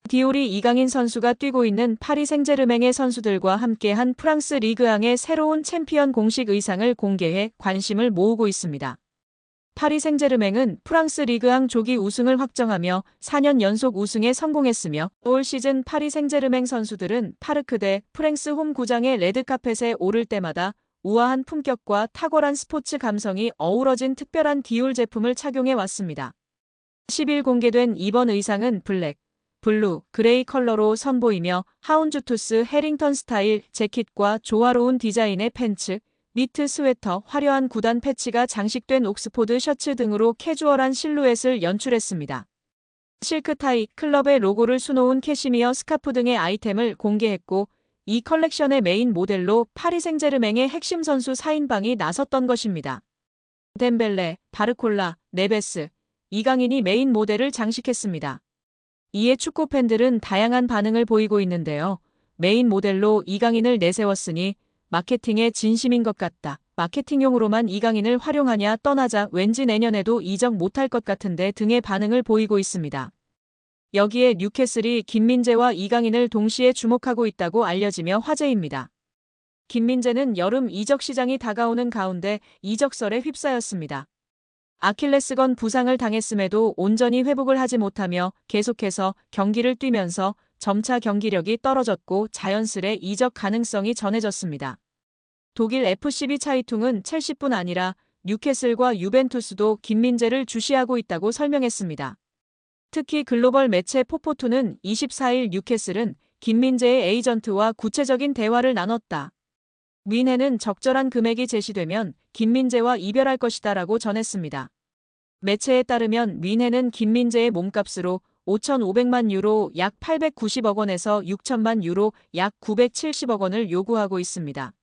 디올이 이강인 선수가 뛰고 있는 파리 생제르맹의 선수들과 함께한 프랑스 리그앙의 새로운 챔피언 공식 의상을 공개해 관심을 모으고 있습니다. 파리 생제르맹은 프랑스 리그앙 조기 우승을 확정하며 4년 연속 우승에 성공했으며 올 시즌 파리 생제르맹 선수들은 파르크 대 프랭스 홈 구장의 레드카펫에 오를 때마다 우아한 품격과 탁월한 스포츠 감성이 어우러진 특별한 디올 제품을 착용해 왔습니다. 10일 공개된 이번 의상은 블랙, 블루, 그레이 컬러로 선보이며 하운주투스 해링턴 스타일 재킷과 조화로운 디자인의 팬츠, 니트 스웨터, 화려한 구단 패치가 장식된 옥스포드 셔츠 등으로 캐주얼한 실루엣을 연출했습니다. 실크타이, 클럽의 로고를 수놓은 캐시미어 스카프 등의 아이템을 공개했고 이 컬렉션의 메인 모델로 파리 생제르맹의 핵심 선수 4인방이 나섰던 것입니다. 덴벨레, 바르콜라, 네베스, 이강인이 메인 모델을 장식했습니다. 이에 축구 팬들은 다양한 반응을 보이고 있는데요. 메인 모델로 이강인을 내세웠으니 마케팅에 진심인 것 같다. 마케팅용으로만 이강인을 활용하냐 떠나자 왠지 내년에도 이적 못할 것 같은데 등의 반응을 보이고 있습니다. 여기에 뉴캐슬이 김민재와 이강인을 동시에 주목하고 있다고 알려지며 화제입니다. 김민재는 여름 이적 시장이 다가오는 가운데 이적설에 휩싸였습니다. 아킬레스건 부상을 당했음에도 온전히 회복을 하지 못하며 계속해서 경기를 뛰면서 점차 경기력이 떨어졌고 자연스레 이적 가능성이 전해졌습니다. 독일 FCB 차이퉁은 첼시뿐 아니라 뉴캐슬과 유벤투스도 김민재를 주시하고 있다고 설명했습니다. 특히 글로벌 매체 포포투는 24일 뉴캐슬은 김민재의 에이전트와 구체적인 대화를 나눴다. 윈헨은 적절한 금액이 제시되면 김민재와 이별할 것이다라고 전했습니다. 매체에 따르면 윈헨은 김민재의 몸값으로 5,500만 유로 약 890억 원에서 6천만 유로 약 970억 원을 요구하고 있습니다.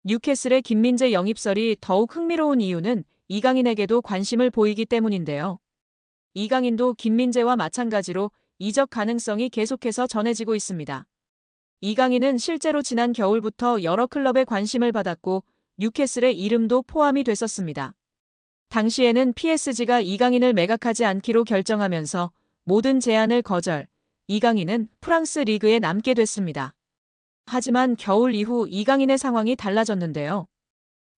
뉴캐슬의 김민재 영입설이 더욱 흥미로운 이유는 이강인에게도 관심을 보이기 때문인데요. 이강인도 김민재와 마찬가지로 이적 가능성이 계속해서 전해지고 있습니다. 이강인은 실제로 지난 겨울부터 여러 클럽의 관심을 받았고 뉴캐슬의 이름도 포함이 됐었습니다. 당시에는 PSG가 이강인을 매각하지 않기로 결정하면서 모든 제안을 거절, 이강인은 프랑스 리그에 남게 됐습니다. 하지만 겨울 이후 이강인의 상황이 달라졌는데요.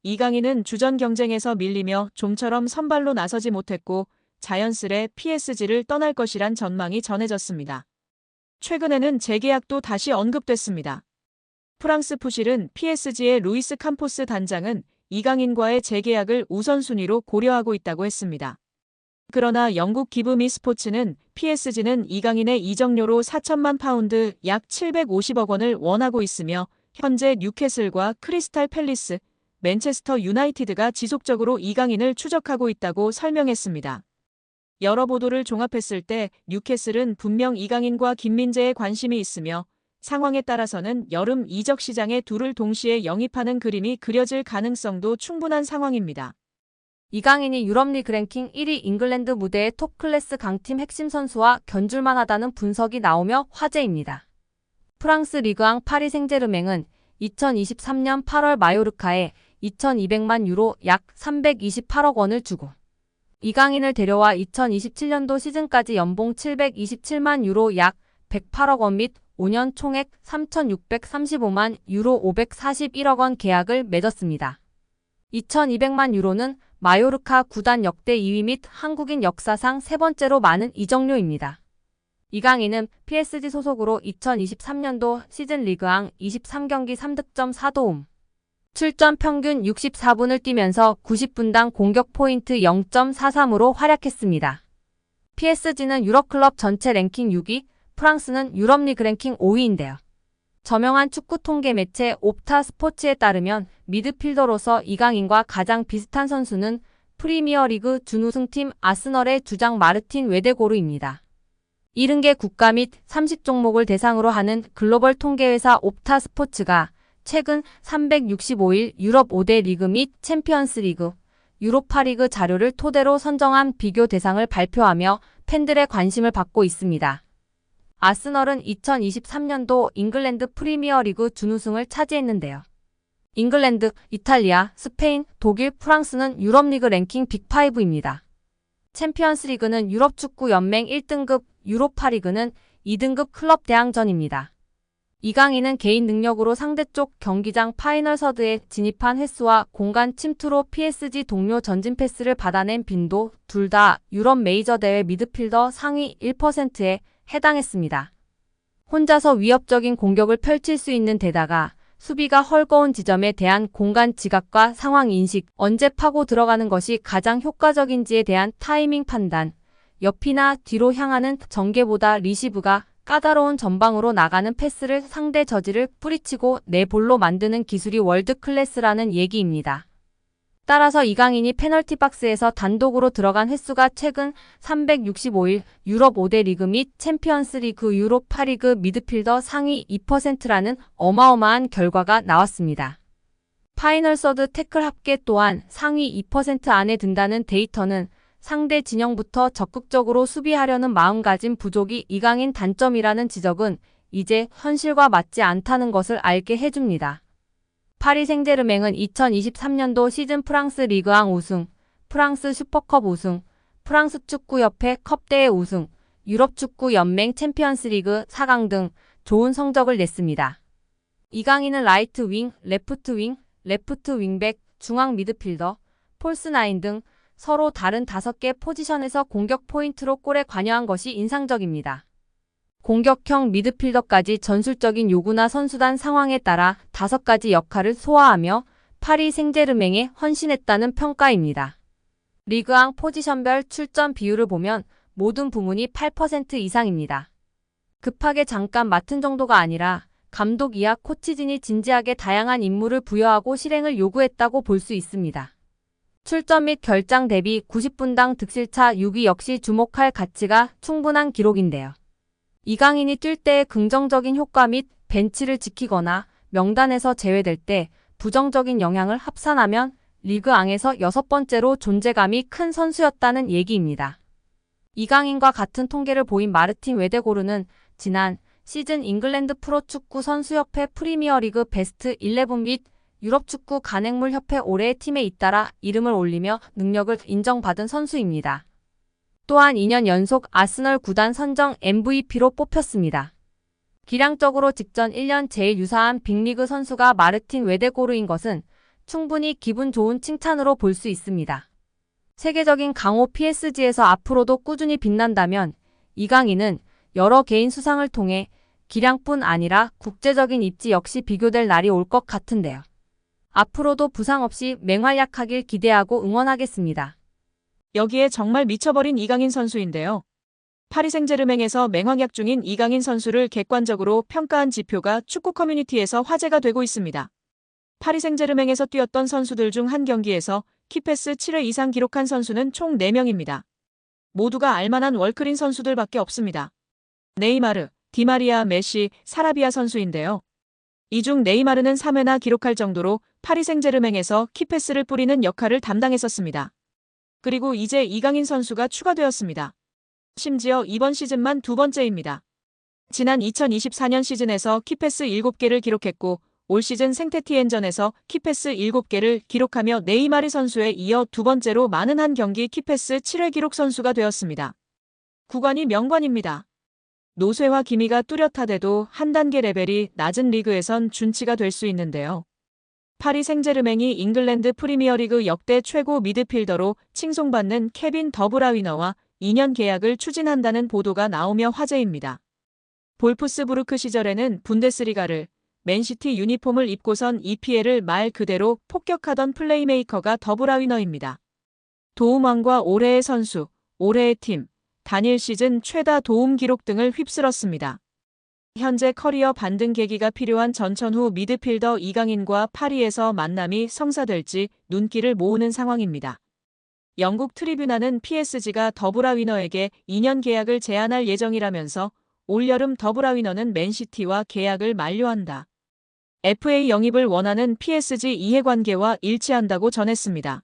이강인은 주전 경쟁에서 밀리며 좀처럼 선발로 나서지 못했고 자연스레 PSG를 떠날 것이란 전망이 전해졌습니다. 최근에는 재계약도 다시 언급됐습니다. 프랑스 푸실은 PSG의 루이스 캄포스 단장은 이강인과의 재계약을 우선순위로 고려하고 있다고 했습니다. 그러나 영국 기브미 스포츠는 PSG는 이강인의 이적료로 4천만 파운드 약 750억 원을 원하고 있으며 현재 뉴캐슬과 크리스탈 팰리스, 맨체스터 유나이티드가 지속적으로 이강인을 추적하고 있다고 설명했습니다. 여러 보도를 종합했을 때 뉴캐슬은 분명 이강인과 김민재에 관심이 있으며 상황에 따라서는 여름 이적 시장에 둘을 동시에 영입하는 그림이 그려질 가능성도 충분한 상황입니다. 이강인이 유럽리그 랭킹 1위 잉글랜드 무대의 톱클래스 강팀 핵심 선수와 견줄만 하다는 분석이 나오며 화제입니다. 프랑스 리그앙 파리 생제르맹은 2023년 8월 마요르카에 2,200만 유로 약 328억 원을 주고 이강인을 데려와 2027년도 시즌까지 연봉 727만 유로 약 108억 원 및 5년 총액 3,635만 유로 541억 원 계약을 맺었습니다. 2,200만 유로는 마요르카 구단 역대 2위 및 한국인 역사상 세 번째로 많은 이적료입니다. 이강인은 PSG 소속으로 2023년도 시즌 리그앙 23경기 3득점 4도움, 출전 평균 64분을 뛰면서 90분당 공격 포인트 0.43으로 활약했습니다. PSG는 유럽클럽 전체 랭킹 6위, 프랑스는 유럽리그 랭킹 5위인데요. 저명한 축구 통계 매체 옵타 스포츠에 따르면 미드필더로서 이강인과 가장 비슷한 선수는 프리미어리그 준우승팀 아스널의 주장 마르틴 웨데고르입니다. 70개 국가 및 30종목을 대상으로 하는 글로벌 통계회사 옵타 스포츠가 최근 365일 유럽 5대 리그 및 챔피언스 리그, 유로파리그 자료를 토대로 선정한 비교 대상을 발표하며 팬들의 관심을 받고 있습니다. 아스널은 2023년도 잉글랜드 프리미어리그 준우승을 차지했는데요. 잉글랜드, 이탈리아, 스페인, 독일, 프랑스는 유럽리그 랭킹 빅5입니다. 챔피언스 리그는 유럽 축구 연맹 1등급, 유로파리그는 2등급 클럽 대항전입니다. 이강인은 개인 능력으로 상대쪽 경기장 파이널 서드에 진입한 횟수와 공간 침투로 PSG 동료 전진 패스를 받아낸 빈도 둘 다 유럽 메이저 대회 미드필더 상위 1%에 해당했습니다. 혼자서 위협적인 공격을 펼칠 수 있는 데다가 수비가 헐거운 지점에 대한 공간 지각과 상황 인식, 언제 파고 들어가는 것이 가장 효과적인지에 대한 타이밍 판단, 옆이나 뒤로 향하는 전개보다 리시브가 까다로운 전방으로 나가는 패스를 상대 저지를 뿌리치고 내 볼로 만드는 기술이 월드 클래스라는 얘기입니다. 따라서 이강인이 페널티 박스에서 단독으로 들어간 횟수가 최근 365일 유럽 5대 리그 및 챔피언스 리그 유로파 리그 미드필더 상위 2%라는 어마어마한 결과가 나왔습니다. 파이널 서드 태클 합계 또한 상위 2% 안에 든다는 데이터는 상대 진영부터 적극적으로 수비하려는 마음가짐 부족이 이강인 단점이라는 지적은 이제 현실과 맞지 않다는 것을 알게 해줍니다. 파리 생제르맹은 2023년도 시즌 프랑스 리그앙 우승, 프랑스 슈퍼컵 우승, 프랑스 축구협회 컵대회 우승, 유럽 축구 연맹 챔피언스 리그 4강 등 좋은 성적을 냈습니다. 이강인은 라이트 윙, 레프트 윙백, 중앙 미드필더, 폴스 9 등 서로 다른 5개 포지션에서 공격 포인트로 골에 관여한 것이 인상적입니다. 공격형 미드필더까지 전술적인 요구나 선수단 상황에 따라 5가지 역할을 소화하며 파리 생제르맹에 헌신했다는 평가입니다. 리그앙 포지션별 출전 비율을 보면 모든 부문이 8% 이상입니다. 급하게 잠깐 맡은 정도가 아니라 감독 이하 코치진이 진지하게 다양한 임무를 부여하고 실행을 요구했다고 볼 수 있습니다. 출전 및 결장 대비 90분당 득실차 6위 역시 주목할 가치가 충분한 기록인데요. 이강인이 뛸 때의 긍정적인 효과 및 벤치를 지키거나 명단에서 제외될 때 부정적인 영향을 합산하면 리그앙에서 6번째로 존재감이 큰 선수였다는 얘기입니다. 이강인과 같은 통계를 보인 마르틴 웨데고르는 지난 시즌 잉글랜드 프로축구 선수협회 프리미어리그 베스트 11 및 유럽축구 간행물협회 올해의 팀에 잇따라 이름을 올리며 능력을 인정받은 선수입니다. 또한 2년 연속 아스널 구단 선정 MVP로 뽑혔습니다. 기량적으로 직전 1년 제일 유사한 빅리그 선수가 마르틴 웨데고르인 것은 충분히 기분 좋은 칭찬으로 볼 수 있습니다. 세계적인 강호 PSG에서 앞으로도 꾸준히 빛난다면 이강인은 여러 개인 수상을 통해 기량뿐 아니라 국제적인 입지 역시 비교될 날이 올 것 같은데요. 앞으로도 부상 없이 맹활약하길 기대하고 응원하겠습니다. 여기에 정말 미쳐버린 이강인 선수인데요. 파리 생제르맹에서 맹활약 중인 이강인 선수를 객관적으로 평가한 지표가 축구 커뮤니티에서 화제가 되고 있습니다. 파리 생제르맹에서 뛰었던 선수들 중 한 경기에서 키패스 7회 이상 기록한 선수는 총 4명입니다. 모두가 알만한 월클인 선수들밖에 없습니다. 네이마르, 디마리아, 메시, 사라비아 선수인데요. 이 중 네이마르는 3회나 기록할 정도로 파리 생제르맹에서 키패스를 뿌리는 역할을 담당했었습니다. 그리고 이제 이강인 선수가 추가되었습니다. 심지어 이번 시즌만 2번째입니다. 지난 2024년 시즌에서 키패스 7개를 기록했고 올 시즌 생테티엔전에서 키패스 7개를 기록하며 네이마르 선수에 이어 2번째로 많은 한 경기 키패스 7회 기록 선수가 되었습니다. 구관이 명관입니다. 노쇠화 기미가 뚜렷하대도 한 단계 레벨이 낮은 리그에선 준치가 될 수 있는데요. 파리 생제르맹이 잉글랜드 프리미어리그 역대 최고 미드필더로 칭송받는 케빈 더브라위너와 2년 계약을 추진한다는 보도가 나오며 화제입니다. 볼프스부르크 시절에는 분데스리가를 맨시티 유니폼을 입고선 EPL을 말 그대로 폭격하던 플레이메이커가 더브라위너입니다. 도움왕과 올해의 선수, 올해의 팀, 단일 시즌 최다 도움 기록 등을 휩쓸었습니다. 현재 커리어 반등 계기가 필요한 전천후 미드필더 이강인과 파리에서 만남이 성사될지 눈길을 모으는 상황입니다. 영국 트리뷰나는 PSG가 더브라위너에게 2년 계약을 제안할 예정이라면서 올여름 더브라위너는 맨시티와 계약을 만료한다. FA 영입을 원하는 PSG 이해관계와 일치한다고 전했습니다.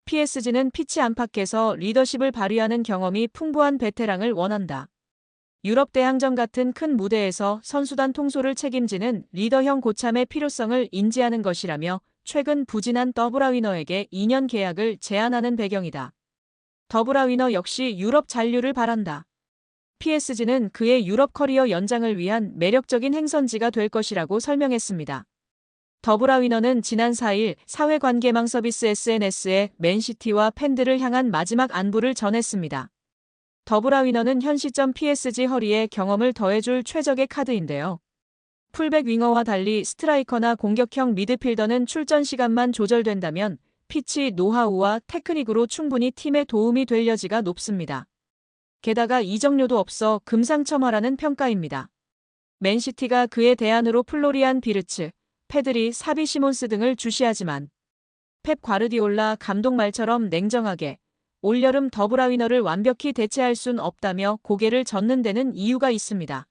PSG는 피치 안팎에서 리더십을 발휘하는 경험이 풍부한 베테랑을 원한다. 유럽 대항전 같은 큰 무대에서 선수단 통솔을 책임지는 리더형 고참의 필요성을 인지하는 것이라며 최근 부진한 더브라위너에게 2년 계약을 제안하는 배경이다. 더브라위너 역시 유럽 잔류를 바란다. PSG는 그의 유럽 커리어 연장을 위한 매력적인 행선지가 될 것이라고 설명했습니다. 더브라위너는 지난 4일 사회관계망 서비스 SNS에 맨시티와 팬들을 향한 마지막 안부를 전했습니다. 더브라위너는 현 시점 PSG 허리에 경험을 더해줄 최적의 카드인데요. 풀백 윙어와 달리 스트라이커나 공격형 미드필더는 출전 시간만 조절된다면 피치 노하우와 테크닉으로 충분히 팀에 도움이 될 여지가 높습니다. 게다가 이적료도 없어 금상첨화라는 평가입니다. 맨시티가 그에 대안으로 플로리안 비르츠, 페드리, 사비 시몬스 등을 주시하지만 펩 과르디올라 감독 말처럼 냉정하게 올여름 더브라위너를 완벽히 대체할 순 없다며 고개를 젓는 데는 이유가 있습니다.